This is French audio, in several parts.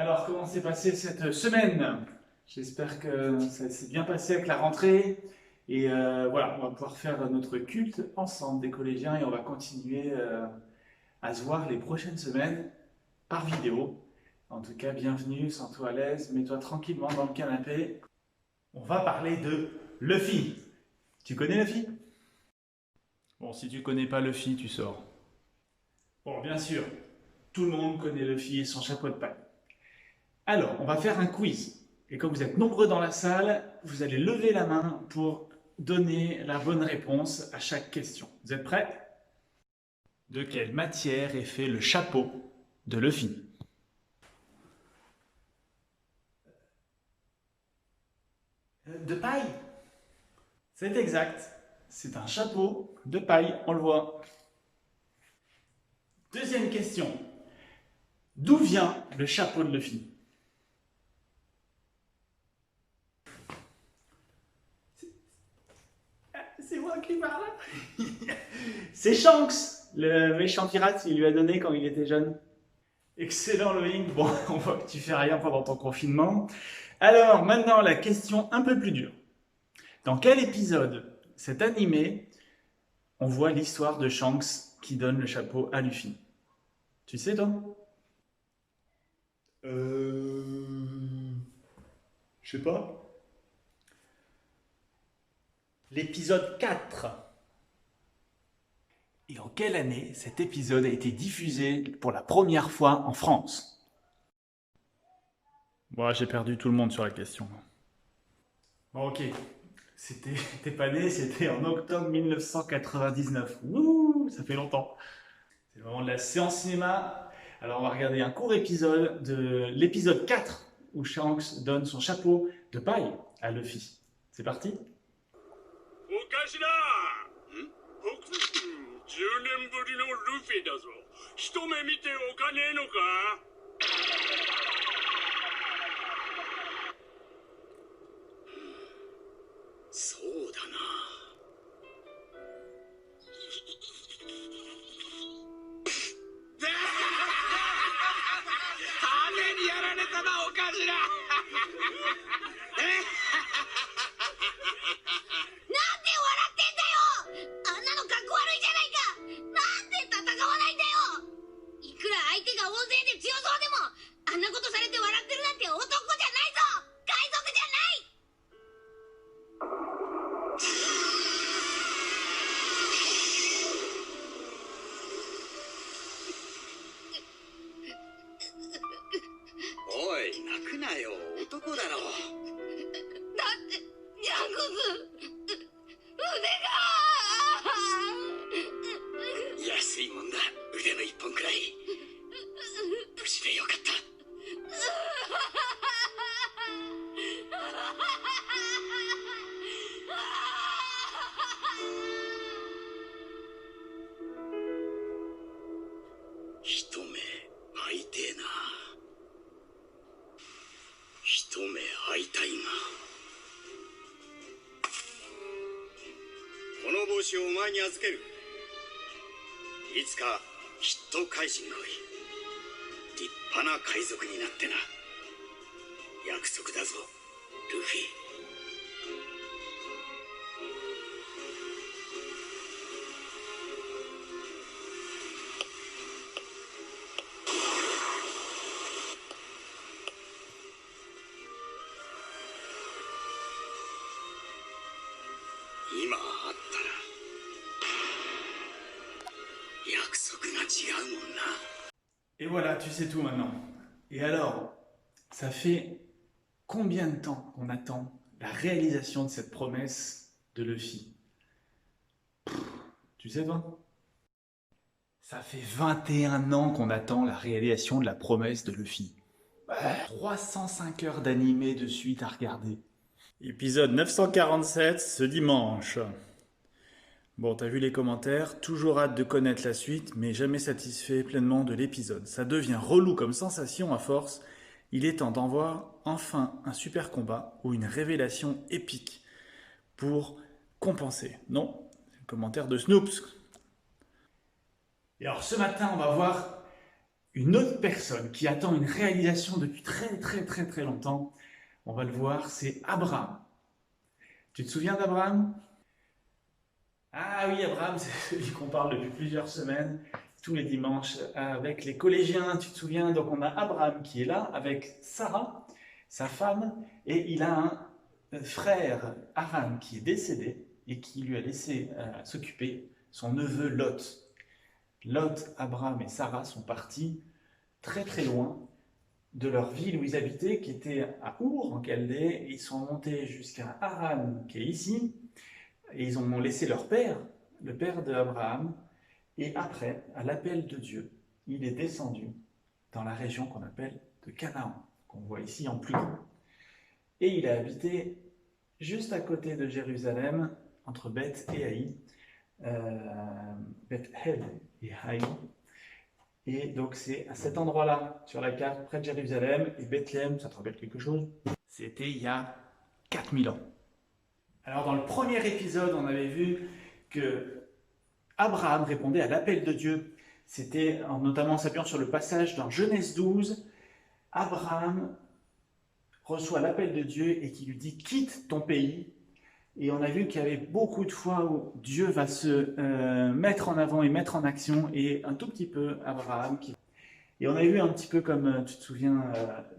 Alors, comment s'est passée cette semaine? J'espère que ça s'est bien passé avec la rentrée. Et voilà, on va pouvoir faire notre culte ensemble des collégiens et on va continuer à se voir les prochaines semaines par vidéo. En tout cas, bienvenue, sens-toi à l'aise, mets-toi tranquillement dans le canapé. On va parler de Luffy. Tu connais Luffy? Bon, si tu connais pas Luffy, tu sors. Bon, bien sûr, tout le monde connaît Luffy et son chapeau de paille. Alors, on va faire un quiz. Et comme vous êtes nombreux dans la salle, vous allez lever la main pour donner la bonne réponse à chaque question. Vous êtes prêts? De quelle matière est fait le chapeau de Luffy? De paille. C'est exact. C'est un chapeau de paille, on le voit. Deuxième question. D'où vient le chapeau de Luffy? C'est moi qui parle. C'est Shanks, le méchant pirate qu'il lui a donné quand il était jeune. Excellent Loïc. Bon, on voit que tu fais rien pendant ton confinement. Alors, maintenant, la question un peu plus dure. Dans quel épisode cet animé on voit l'histoire de Shanks qui donne le chapeau à Luffy? Tu sais, toi? Je sais pas. L'épisode 4. Et en quelle année cet épisode a été diffusé pour la première fois en France? Bon, j'ai perdu tout le monde sur la question. Bon, ok. T'es pas né, c'était en octobre 1999. Ouh, ça fait longtemps. C'est vraiment de la séance cinéma. Alors, on va regarder un court épisode de l'épisode 4 où Shanks donne son chapeau de paille à Luffy. C'est parti? おかしら僕10年ぶりのルフィだぞ一目見ておかねえのかそうだな羽にやられたなおかしらおい泣くなよ男だろだってヤングズ腕が安いもんだ腕の一本くらい無事でよかった一目会いてえな一目会いたいがこの帽子をお前に預けるいつかきっと海人来い立派な海賊になってな約束だぞルフィ今会ったら約束が違うもんな Et voilà, tu sais tout maintenant. Et alors, ça fait combien de temps qu'on attend la réalisation de cette promesse de Luffy? Tu sais toi? Ça fait 21 ans qu'on attend la réalisation de la promesse de Luffy. 305 heures d'animé de suite à regarder. Épisode 947, ce dimanche. Bon, t'as vu les commentaires, toujours hâte de connaître la suite, mais jamais satisfait pleinement de l'épisode. Ça devient relou comme sensation à force. Il est temps d'en voir enfin un super combat ou une révélation épique pour compenser. Non, c'est le commentaire de Snoops. Et alors ce matin, on va voir une autre personne qui attend une réalisation depuis très longtemps, on va le voir, c'est Abraham. Tu te souviens d'Abraham? Ah oui, Abraham, c'est celui qu'on parle depuis plusieurs semaines, tous les dimanches, avec les collégiens, tu te souviens? Donc on a Abraham qui est là, avec Sarah, sa femme, et il a un frère, Haran, qui est décédé, et qui lui a laissé s'occuper son neveu Lot. Lot, Abraham et Sarah sont partis très loin de leur ville où ils habitaient, qui était à Our, en Chaldée, et ils sont montés jusqu'à Haran, qui est ici, et ils ont laissé leur père, le père d'Abraham, et après, à l'appel de Dieu, il est descendu dans la région qu'on appelle de Canaan, qu'on voit ici en plus grand. Et il a habité juste à côté de Jérusalem, entre Beth et Haï, Beth-El et Haï. Et donc c'est à cet endroit-là, sur la carte, près de Jérusalem, et Bethléem, ça te rappelle quelque chose? C'était il y a 4000 ans. Alors dans le premier épisode, on avait vu que Abraham répondait à l'appel de Dieu. C'était en notamment s'appuyant sur le passage dans Genèse 12, Abraham reçoit l'appel de Dieu et qui lui dit « quitte ton pays ». Et on a vu qu'il y avait beaucoup de fois où Dieu va se mettre en avant et mettre en action, et un tout petit peu Abraham. Et on a vu un petit peu comme, tu te souviens,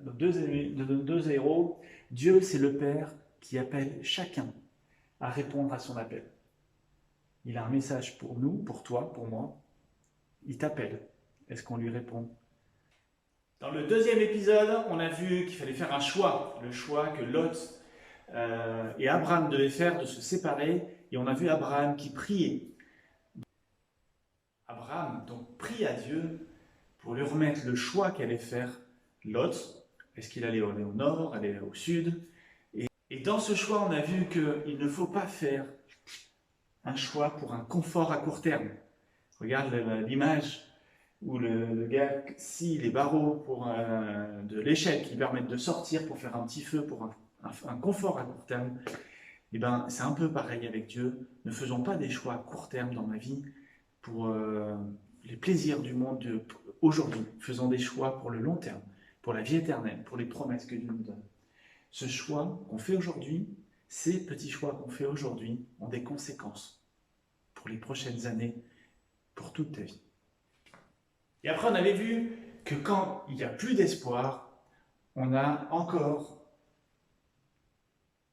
de deux héros, Dieu c'est le Père qui appelle chacun à répondre à son appel. Il a un message pour nous, pour toi, pour moi. Il t'appelle. Est-ce qu'on lui répond? Dans le deuxième épisode, on a vu qu'il fallait faire un choix. Le choix que Lot et Abraham devaient faire de se séparer. Et on a vu Abraham qui priait. Abraham donc prie à Dieu pour lui remettre le choix qu'allait faire Lot. Est-ce qu'il allait aller au nord, aller au sud? Et dans ce choix, on a vu qu'il ne faut pas faire un choix pour un confort à court terme. Regarde l'image où le gars scie les barreaux pour de l'échelle qui permettent de sortir pour faire un petit feu pour un confort à court terme. Et ben, c'est un peu pareil avec Dieu. Ne faisons pas des choix à court terme dans ma vie pour les plaisirs du monde aujourd'hui. Faisons des choix pour le long terme, pour la vie éternelle, pour les promesses que Dieu nous donne. Ce choix qu'on fait aujourd'hui, ces petits choix qu'on fait aujourd'hui ont des conséquences pour les prochaines années, pour toute ta vie. Et après, on avait vu que quand il n'y a plus d'espoir, on a encore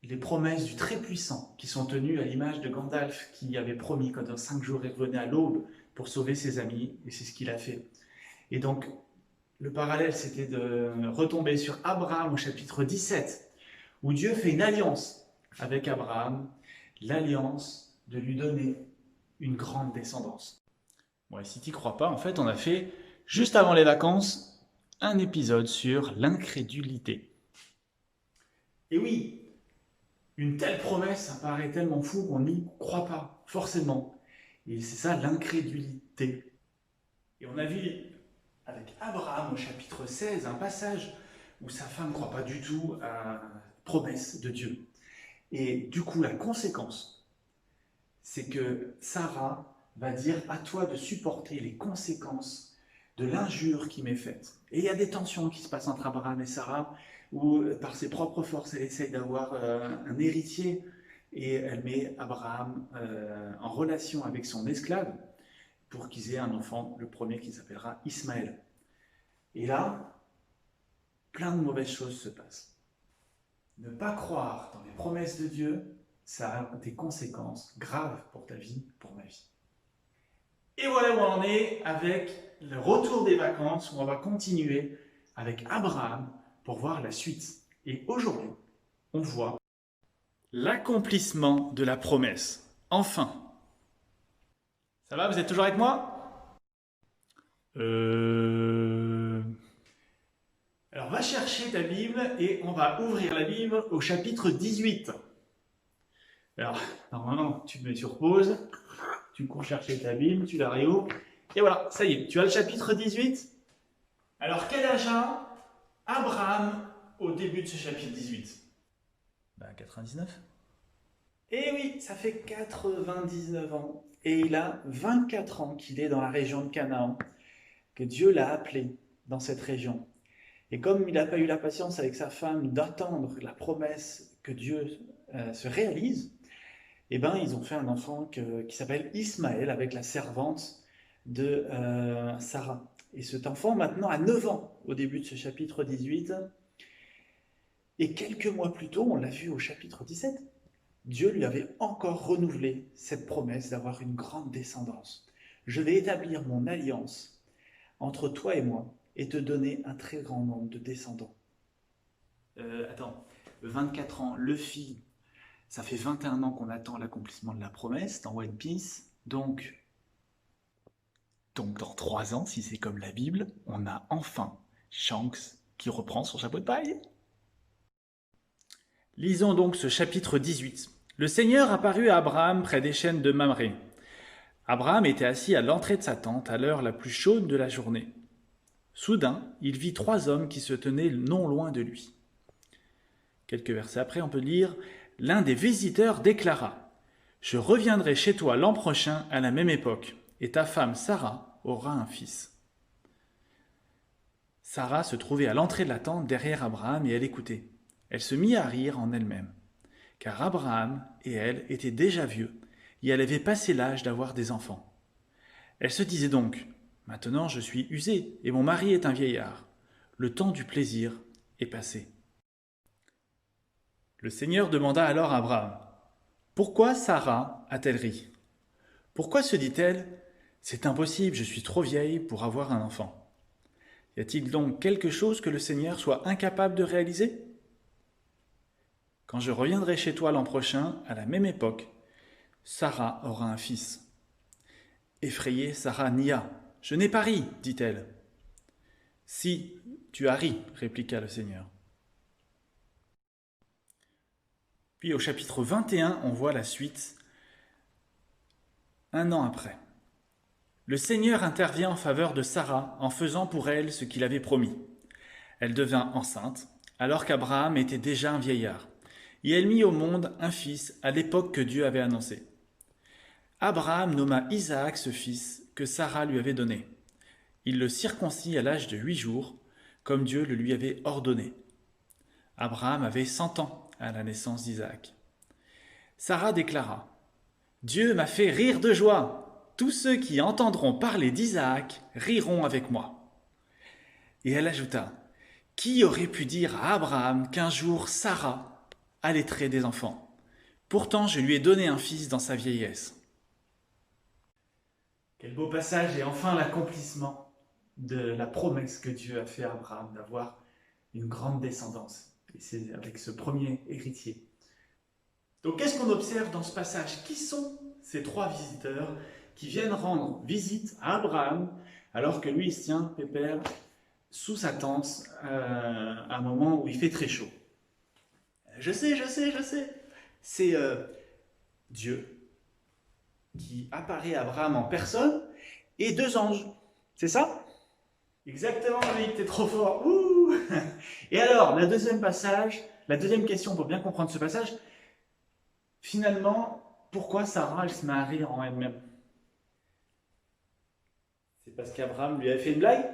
les promesses du Très-Puissant qui sont tenues à l'image de Gandalf qui avait promis quand dans 5 jours il revenait à l'aube pour sauver ses amis, et c'est ce qu'il a fait. Et donc, le parallèle, c'était de retomber sur Abraham au chapitre 17, où Dieu fait une alliance avec Abraham, l'alliance de lui donner une grande descendance. Bon, et si tu n'y crois pas, en fait, on a fait, juste avant les vacances, un épisode sur l'incrédulité. Et oui, une telle promesse, ça paraît tellement fou qu'on n'y croit pas, forcément. Et c'est ça, l'incrédulité. Et on a vu avec Abraham au chapitre 16, un passage où sa femme ne croit pas du tout à la promesse de Dieu. Et du coup, la conséquence, c'est que Sarah va dire à toi de supporter les conséquences de l'injure qui m'est faite. Et il y a des tensions qui se passent entre Abraham et Sarah, où par ses propres forces, elle essaye d'avoir un héritier, et elle met Abraham en relation avec son esclave pour qu'ils aient un enfant, le premier qui s'appellera Ismaël. Et là, plein de mauvaises choses se passent. Ne pas croire dans les promesses de Dieu, ça a des conséquences graves pour ta vie, pour ma vie. Et voilà où on en est avec le retour des vacances, où on va continuer avec Abraham pour voir la suite. Et aujourd'hui, on voit l'accomplissement de la promesse. Enfin. Ça va, vous êtes toujours avec moi? Alors, va chercher ta Bible et on va ouvrir la Bible au chapitre 18. Alors, normalement, tu te mets sur pause, tu cours chercher ta Bible, tu la réouvres, et voilà, ça y est, tu as le chapitre 18. Alors, quel âge a Abraham au début de ce chapitre 18? 99. Eh oui, ça fait 99 ans. Et il a 24 ans qu'il est dans la région de Canaan, que Dieu l'a appelé dans cette région. Et comme il n'a pas eu la patience avec sa femme d'attendre la promesse que Dieu se réalise, eh ben, ils ont fait un enfant qui s'appelle Ismaël avec la servante de Sarah. Et cet enfant maintenant a 9 ans au début de ce chapitre 18. Et quelques mois plus tôt, on l'a vu au chapitre 17, Dieu lui avait encore renouvelé cette promesse d'avoir une grande descendance. Je vais établir mon alliance entre toi et moi et te donner un très grand nombre de descendants. 24 ans, le fit. Ça fait 21 ans qu'on attend l'accomplissement de la promesse dans One Piece. Donc dans 3 ans, si c'est comme la Bible, on a enfin Shanks qui reprend son chapeau de paille. Lisons donc ce chapitre 18. Le Seigneur apparut à Abraham près des chênes de Mamré. Abraham était assis à l'entrée de sa tente à l'heure la plus chaude de la journée. Soudain, il vit 3 hommes qui se tenaient non loin de lui. Quelques versets après, on peut lire « L'un des visiteurs déclara « Je reviendrai chez toi l'an prochain à la même époque, et ta femme Sarah aura un fils. » Sarah se trouvait à l'entrée de la tente derrière Abraham et elle écoutait. Elle se mit à rire en elle-même, car Abraham et elle étaient déjà vieux, et elle avait passé l'âge d'avoir des enfants. Elle se disait donc « Maintenant je suis usée, et mon mari est un vieillard. Le temps du plaisir est passé. » Le Seigneur demanda alors à Abraham « Pourquoi Sarah a-t-elle ri? Pourquoi se dit-elle « C'est impossible, je suis trop vieille pour avoir un enfant ?» Y a-t-il donc quelque chose que le Seigneur soit incapable de réaliser? Quand je reviendrai chez toi l'an prochain, à la même époque, Sarah aura un fils. Effrayée, Sarah nia. « Je n'ai pas ri, dit-elle. »« Si, tu as ri, répliqua le Seigneur. » Puis au chapitre 21, on voit la suite, 1 an après. Le Seigneur intervient en faveur de Sarah en faisant pour elle ce qu'il avait promis. Elle devint enceinte, alors qu'Abraham était déjà un vieillard, et elle mit au monde un fils à l'époque que Dieu avait annoncée. Abraham nomma Isaac ce fils que Sarah lui avait donné. Il le circoncit à l'âge de 8 jours, comme Dieu le lui avait ordonné. Abraham avait 100 ans à la naissance d'Isaac. Sarah déclara « Dieu m'a fait rire de joie. Tous ceux qui entendront parler d'Isaac riront avec moi. » Et elle ajouta « Qui aurait pu dire à Abraham qu'un jour Sarah allaiterait des enfants? Pourtant je lui ai donné un fils dans sa vieillesse. » Quel beau passage et enfin l'accomplissement de la promesse que Dieu a fait à Abraham d'avoir une grande descendance. Et c'est avec ce premier héritier. Donc qu'est-ce qu'on observe dans ce passage? Qui sont ces 3 visiteurs qui viennent rendre visite à Abraham alors que lui il se tient pépère sous sa tente à un moment où il fait très chaud? Je sais. C'est Dieu qui apparaît à Abraham en personne et 2 anges. C'est ça? Exactement, Loïc, t'es trop fort. Ouh. Et alors, la deuxième question pour bien comprendre ce passage, finalement, pourquoi Sarah elle se met à rire en elle-même? C'est parce qu'Abraham lui a fait une blague?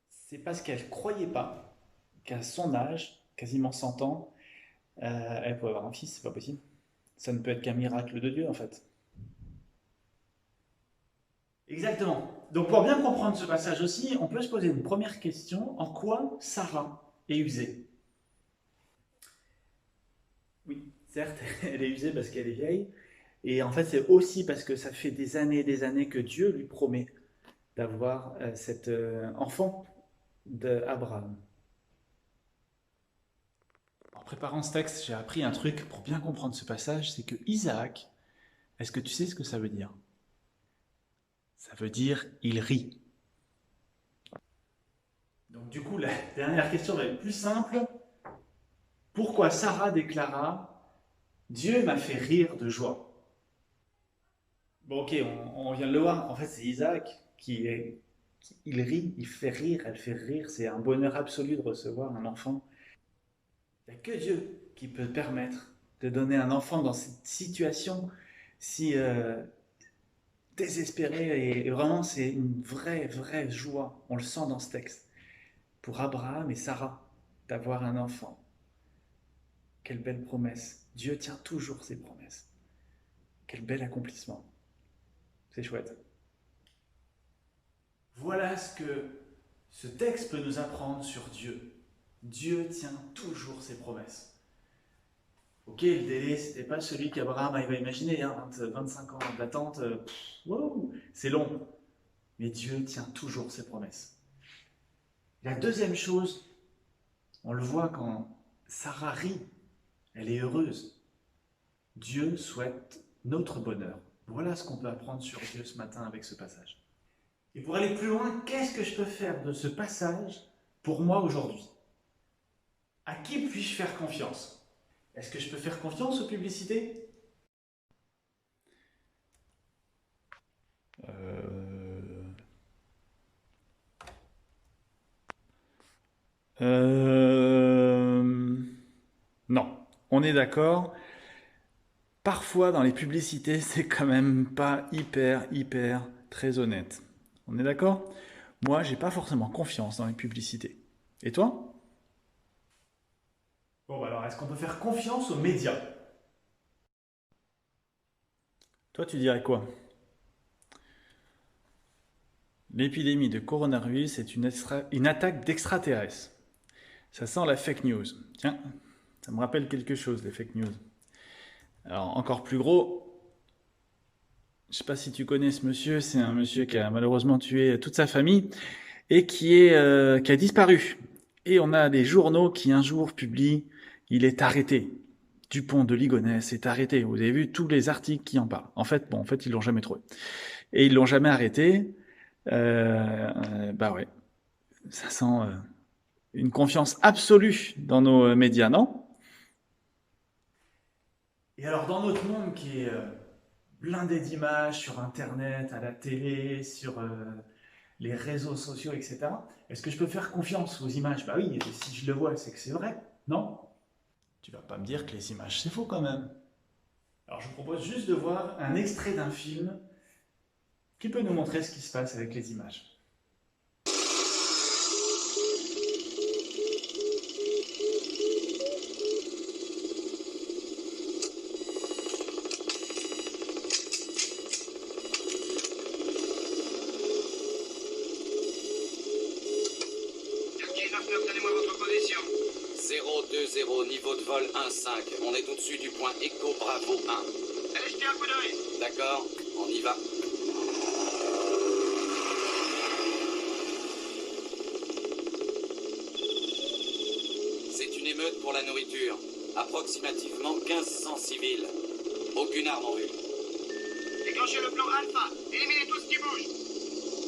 C'est parce qu'elle ne croyait pas qu'à son âge, quasiment 100 ans, elle pouvait avoir un fils, c'est pas possible. Ça ne peut être qu'un miracle de Dieu en fait. Exactement. Donc pour bien comprendre ce passage aussi, on peut se poser une première question. En quoi Sarah est usée? Oui, certes, elle est usée parce qu'elle est vieille. Et en fait, c'est aussi parce que ça fait des années et des années que Dieu lui promet d'avoir cet enfant d'Abraham. En préparant ce texte, j'ai appris un truc pour bien comprendre ce passage, c'est que Isaac, est-ce que tu sais ce que ça veut dire? Ça veut dire « il rit ». Donc du coup, la dernière question va être plus simple. Pourquoi Sarah déclara « Dieu m'a fait rire de joie ». Bon ok, on vient de le voir, en fait c'est Isaac il rit, il fait rire, elle fait rire, c'est un bonheur absolu de recevoir un enfant. Il n'y a que Dieu qui peut permettre de donner un enfant dans cette situation si désespéré et vraiment c'est une vraie joie. On le sent dans ce texte. Pour Abraham et Sarah, d'avoir un enfant. Quelle belle promesse. Dieu tient toujours ses promesses. Quel bel accomplissement. C'est chouette. Voilà ce que ce texte peut nous apprendre sur Dieu. Dieu tient toujours ses promesses. Ok, le délai, c'était pas celui qu'Abraham avait imaginé, hein, 25 ans d'attente, wow, c'est long. Mais Dieu tient toujours ses promesses. La deuxième chose, on le voit quand Sarah rit, elle est heureuse. Dieu souhaite notre bonheur. Voilà ce qu'on peut apprendre sur Dieu ce matin avec ce passage. Et pour aller plus loin, qu'est-ce que je peux faire de ce passage pour moi aujourd'hui? À qui puis-je faire confiance? Est-ce que je peux faire confiance aux publicités? Non, on est d'accord. Parfois dans les publicités, c'est quand même pas hyper très honnête. On est d'accord? Moi, j'ai pas forcément confiance dans les publicités. Et toi? Bon, bah alors, est-ce qu'on peut faire confiance aux médias? Toi, tu dirais quoi? L'épidémie de coronavirus est une attaque d'extraterrestres. Ça sent la fake news. Tiens, ça me rappelle quelque chose, les fake news. Alors, encore plus gros, je ne sais pas si tu connais ce monsieur, c'est un monsieur qui a malheureusement tué toute sa famille et qui a disparu. Et on a des journaux qui un jour publient « Il est arrêté ». Dupont de Ligonnès est arrêté. Vous avez vu tous les articles qui en parlent. En fait, ils l'ont jamais trouvé. Et ils l'ont jamais arrêté. Bah ouais, ça sent une confiance absolue dans nos médias, non? Et alors, dans notre monde qui est blindé d'images sur Internet, à la télé, sur les réseaux sociaux, etc., est-ce que je peux faire confiance aux images? Bah oui, et si je le vois, c'est que c'est vrai, non? Tu vas pas me dire que les images, c'est faux quand même. Alors, je vous propose juste de voir un extrait d'un film qui peut nous montrer ce qui se passe avec les images. Donnez-moi votre position. 020, niveau de vol 1-5. On est au-dessus du point Echo Bravo 1. Allez jeter un coup d'œil. D'accord, on y va. C'est une émeute pour la nourriture. Approximativement 1500 civils. Aucune arme en vue. Déclenchez le plan Alpha. Éliminez tout ce qui bouge.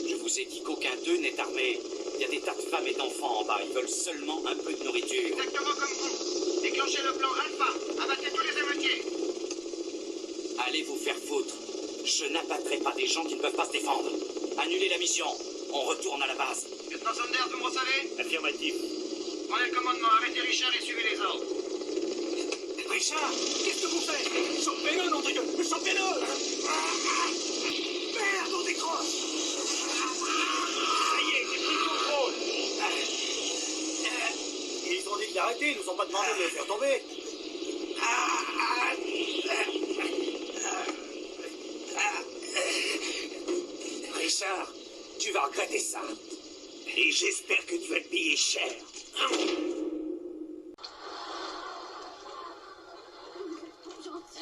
Je vous ai dit qu'aucun d'eux n'est armé. Il y a des tas de femmes et d'enfants en bas. Ils veulent seulement un peu de nourriture. Exactement comme vous. Déclenchez le plan Alpha. Abattez tous les émeutiers. Allez vous faire foutre. Je n'abattrai pas des gens qui ne peuvent pas se défendre. Annulez la mission. On retourne à la base. Lieutenant Sanders, vous me recevez? Affirmatif. Prenez le commandement. Arrêtez Richard et suivez les ordres. Richard, qu'est-ce que vous faites? Chopez-le, nom de Dieu! Chopez-le! Merde, on décroche! Ça y est, j'ai pris le contrôle! Ils ont dit d'arrêter, ils nous ont pas demandé de le faire tomber! Richard, tu vas regretter ça. Et j'espère que tu vas te payer cher.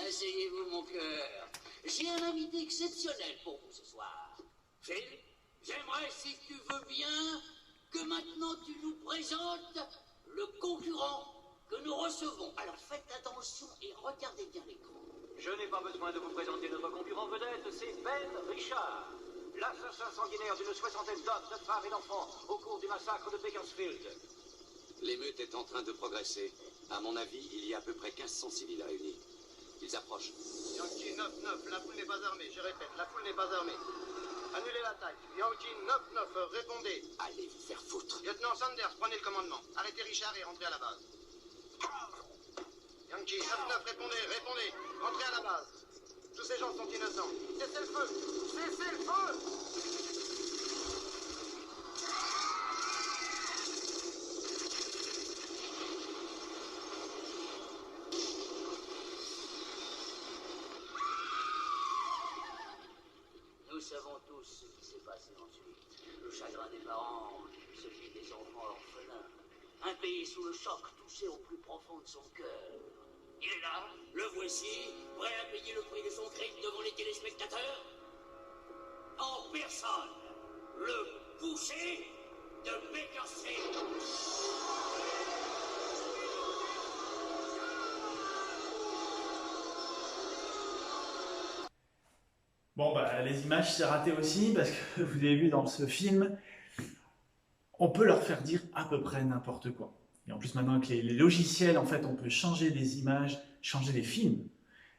Asseyez-vous, mon cœur. J'ai un invité exceptionnel pour vous ce soir. Phil, j'aimerais, si tu veux bien, que maintenant tu nous présentes le concurrent que nous recevons. Alors faites attention et regardez bien l'écran. Je n'ai pas besoin de vous présenter notre concurrent vedette, c'est Ben Richard, l'assassin sanguinaire d'une soixantaine d'hommes, de femmes et d'enfants au cours du massacre de Bakersfield. L'émeute est en train de progresser. À mon avis, il y a à peu près 1500 civils réunis. Ils approchent. Yankee 9-9, la foule n'est pas armée. Je répète, la foule n'est pas armée. Annulez l'attaque. Yankee 9-9, répondez. Allez vous faire foutre. Lieutenant Sanders, prenez le commandement. Arrêtez Richard et rentrez à la base. Yankee 9-9, répondez. Rentrez à la base. Tous ces gens sont innocents. Cessez le feu! Cessez le feu! Nous savons tous ce qui s'est passé ensuite. Le chagrin des parents, celui des enfants orphelins. Un pays sous le choc, touché au plus profond de son cœur. Il est là, le voici, prêt à payer le prix de son crime devant les téléspectateurs. En personne, le boucher de Bakersfield. Bon, bah, les images, c'est raté aussi, parce que vous avez vu dans ce film, on peut leur faire dire à peu près n'importe quoi. Et en plus, maintenant, avec les logiciels, en fait, on peut changer des images, changer des films.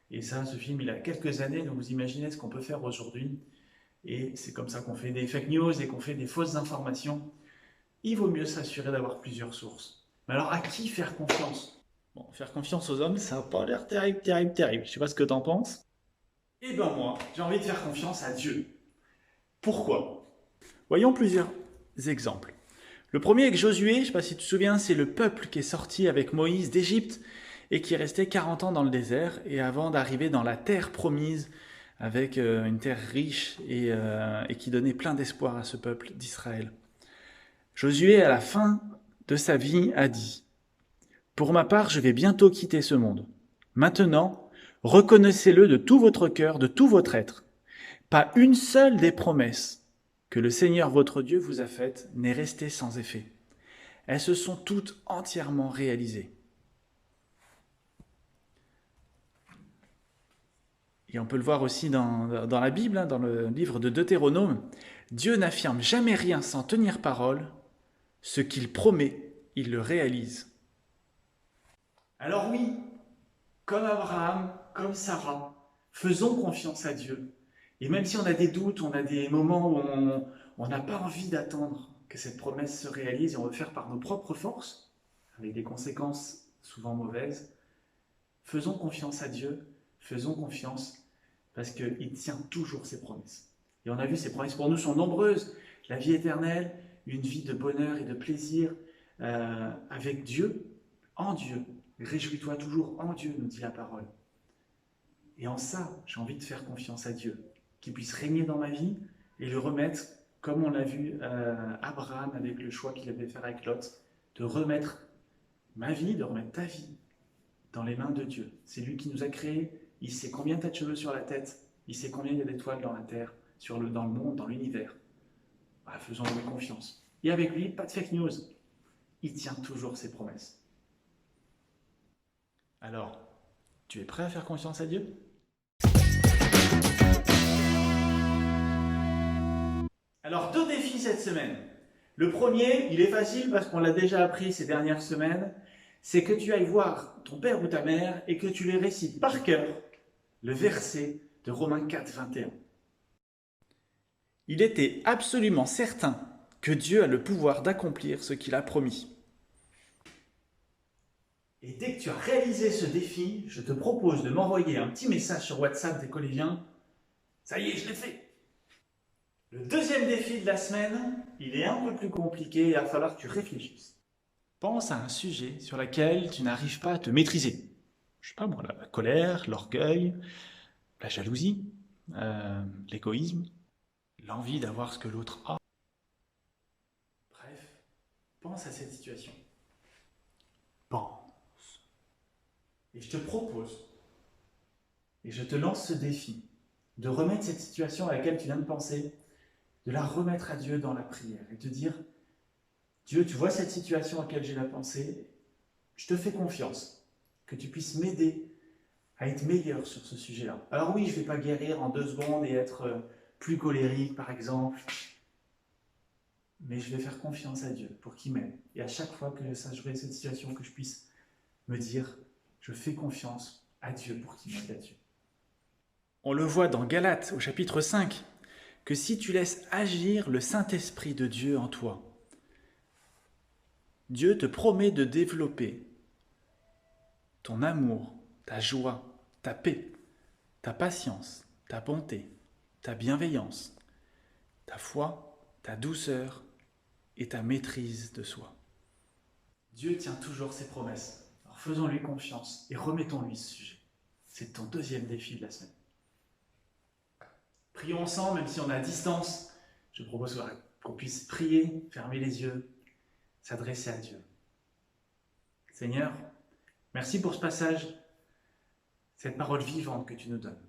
Et ça, ce film, il a quelques années, donc vous imaginez ce qu'on peut faire aujourd'hui. Et c'est comme ça qu'on fait des fake news et qu'on fait des fausses informations. Il vaut mieux s'assurer d'avoir plusieurs sources. Mais alors, à qui faire confiance? Bon, faire confiance aux hommes, ça n'a pas l'air terrible, terrible, terrible. Je sais pas ce que t'en penses. Eh ben moi, j'ai envie de faire confiance à Dieu. Pourquoi? Voyons plusieurs exemples. Le premier avec Josué, je ne sais pas si tu te souviens, c'est le peuple qui est sorti avec Moïse d'Égypte et qui est resté 40 ans dans le désert et avant d'arriver dans la terre promise avec une terre riche et qui donnait plein d'espoir à ce peuple d'Israël. Josué, à la fin de sa vie, a dit « Pour ma part, je vais bientôt quitter ce monde. Maintenant, reconnaissez-le de tout votre cœur, de tout votre être. Pas une seule des promesses que le Seigneur votre Dieu vous a faites n'est restée sans effet. Elles se sont toutes entièrement réalisées. » Et on peut le voir aussi dans la Bible, dans le livre de Deutéronome. Dieu n'affirme jamais rien sans tenir parole. Ce qu'il promet, il le réalise. Alors oui, comme Abraham, comme Sarah, faisons confiance à Dieu. Et même si on a des doutes, on a des moments où on n'a pas envie d'attendre que cette promesse se réalise et on veut faire par nos propres forces, avec des conséquences souvent mauvaises, faisons confiance à Dieu, faisons confiance parce qu'il tient toujours ses promesses. Et on a vu, ses promesses pour nous sont nombreuses. La vie éternelle, une vie de bonheur et de plaisir avec Dieu, en Dieu. Réjouis-toi toujours en Dieu, nous dit la parole. Et en ça, j'ai envie de faire confiance à Dieu, qu'il puisse régner dans ma vie et le remettre, comme on l'a vu Abraham avec le choix qu'il avait fait avec Lot, de remettre ma vie, de remettre ta vie dans les mains de Dieu. C'est lui qui nous a créés, il sait combien tu as de cheveux sur la tête, il sait combien il y a d'étoiles dans la terre, dans le monde, dans l'univers. Voilà, faisons-lui confiance. Et avec lui, pas de fake news. Il tient toujours ses promesses. Alors, tu es prêt à faire confiance à Dieu ? Alors, 2 défis cette semaine. Le premier, il est facile parce qu'on l'a déjà appris ces dernières semaines, c'est que tu ailles voir ton père ou ta mère et que tu les récites par cœur le verset de Romains 4, 21. Il était absolument certain que Dieu a le pouvoir d'accomplir ce qu'il a promis. Et dès que tu as réalisé ce défi, je te propose de m'envoyer un petit message sur WhatsApp des collégiens. Ça y est, je l'ai fait. Le deuxième défi de la semaine, il est un peu plus compliqué et il va falloir que tu réfléchisses. Pense à un sujet sur lequel tu n'arrives pas à te maîtriser. Je sais pas moi, la colère, l'orgueil, la jalousie, l'égoïsme, l'envie d'avoir ce que l'autre a. Bref, pense à cette situation. Pense. Et je te propose, et je te lance ce défi, de remettre cette situation à laquelle tu viens de penser, de la remettre à Dieu dans la prière et te dire, Dieu, tu vois cette situation à laquelle j'ai la pensée, je te fais confiance, que tu puisses m'aider à être meilleur sur ce sujet-là. Alors oui, je ne vais pas guérir en 2 secondes et être plus colérique, par exemple, mais je vais faire confiance à Dieu pour qu'il m'aide. Et à chaque fois que j'aurai cette situation, que je puisse me dire, je fais confiance à Dieu pour qu'il m'aide là-dessus. On le voit dans Galates au chapitre 5, que si tu laisses agir le Saint-Esprit de Dieu en toi, Dieu te promet de développer ton amour, ta joie, ta paix, ta patience, ta bonté, ta bienveillance, ta foi, ta douceur et ta maîtrise de soi. Dieu tient toujours ses promesses. Alors faisons-lui confiance et remettons-lui ce sujet. C'est ton deuxième défi de la semaine. Prions ensemble, même si on est à distance. Je propose qu'on puisse prier, fermer les yeux, s'adresser à Dieu. Seigneur, merci pour ce passage, cette parole vivante que tu nous donnes.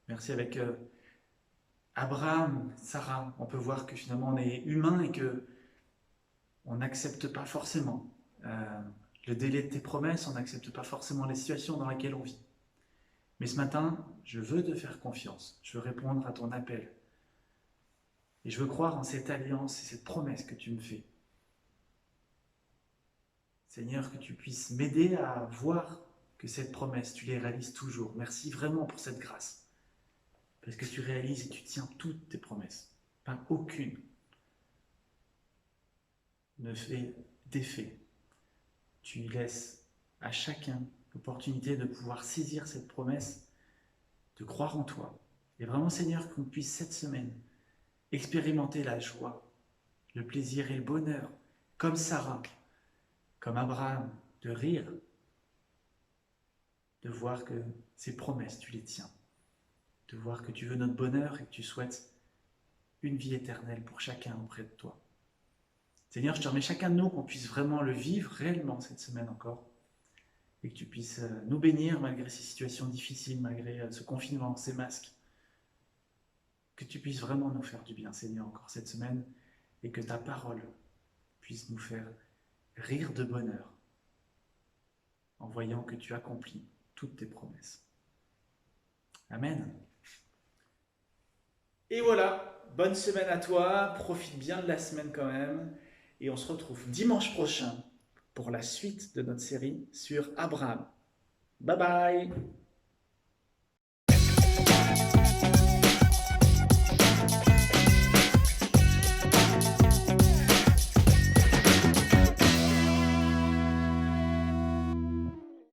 Merci avec Abraham, Sarah, on peut voir que finalement on est humain et que on n'accepte pas forcément le délai de tes promesses, on n'accepte pas forcément les situations dans lesquelles on vit. Mais ce matin, je veux te faire confiance, je veux répondre à ton appel. Et je veux croire en cette alliance et cette promesse que tu me fais. Seigneur, que tu puisses m'aider à voir que cette promesse, tu les réalises toujours. Merci vraiment pour cette grâce. Parce que tu réalises et tu tiens toutes tes promesses. Pas aucune ne fait d'effet. Tu laisses à chacun l'opportunité de pouvoir saisir cette promesse, de croire en toi. Et vraiment, Seigneur, qu'on puisse cette semaine expérimenter la joie, le plaisir et le bonheur, comme Sarah, comme Abraham, de rire, de voir que ces promesses, tu les tiens, de voir que tu veux notre bonheur et que tu souhaites une vie éternelle pour chacun auprès de toi. Seigneur, je te remets chacun de nous qu'on puisse vraiment le vivre réellement cette semaine encore, et que tu puisses nous bénir malgré ces situations difficiles, malgré ce confinement, ces masques. Que tu puisses vraiment nous faire du bien, Seigneur, encore cette semaine, et que ta parole puisse nous faire rire de bonheur en voyant que tu accomplis toutes tes promesses. Amen. Et voilà, bonne semaine à toi, profite bien de la semaine quand même, et on se retrouve dimanche prochain pour la suite de notre série sur Abraham. Bye bye!